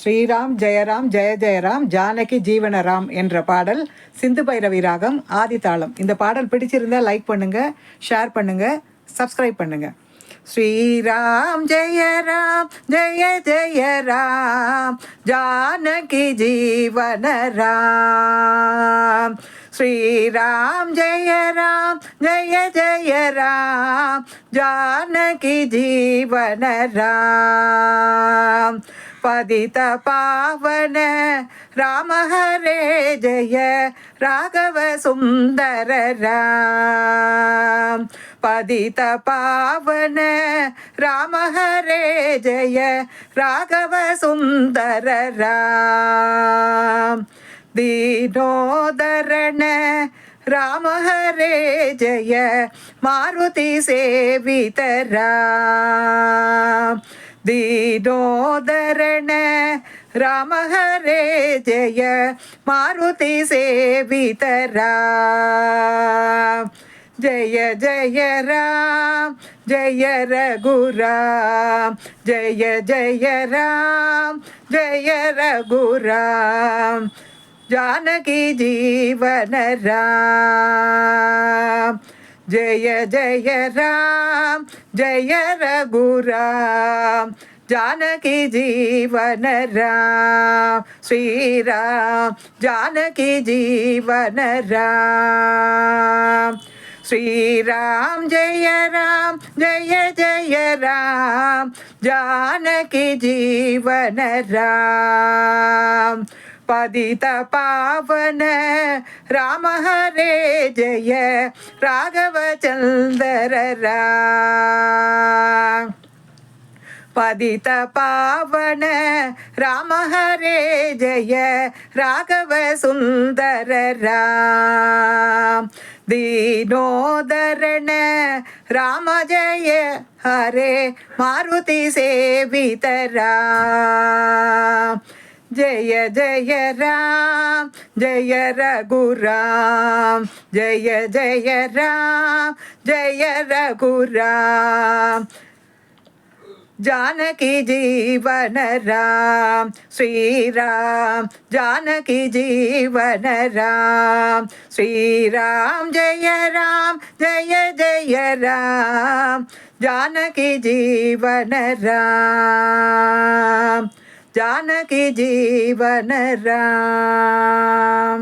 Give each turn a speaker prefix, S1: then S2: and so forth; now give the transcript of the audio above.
S1: ஸ்ரீராம் ஜெயராம் ஜெய ஜெயராம் ஜானகி ஜீவனராம் என்ற பாடல் சிந்து பைரவி ராகம் ஆதிதாளம். இந்த பாடல் பிடிச்சிருந்தா லைக் பண்ணுங்க, ஷேர் பண்ணுங்க, சப்ஸ்கிரைப் பண்ணுங்க. ஸ்ரீராம் ஜெயராம் ஜெய ஜெயராம் ஜானகி ஜீவனராம். ஸ்ரீராம் ஜெயராம் ஜெய ஜெயராம் ஜானகி ஜீவனராம். பதித பாவன ராம ஹரே ஜெய ராகவ சுந்தர ராம். பதித பாவன ராம ஹரே ஜெய ராகவ சுந்தர ராம். दीनोदरण राम हरे जय मारुति सेवित राम. दीनोदरण राम हरे जय मारुति सेवित राम. जय जय राम जय रघुराम जय जय राम जय रघुराम जानकी जीवन राम. जय जय राम जय रघुराम जानकी जीवन राम. श्री राम जानकी जीवन राम. श्री राम जय जय राम जानकी जीवन राम. पतित पावन राम हरे जय राघव चंद्र राम. पतित पावन राम हरे जय राघव सुंदर राम. दीनोदरण राम जय हरे मारुति सेवित राम. जय जय राम जय रघुराम जय जय राम जय रघुराम जानकी जीवन राम. श्री राम जानकी जीवन राम. श्री राम जय जय राम जानकी जीवन राम. जानकी जीवन राम.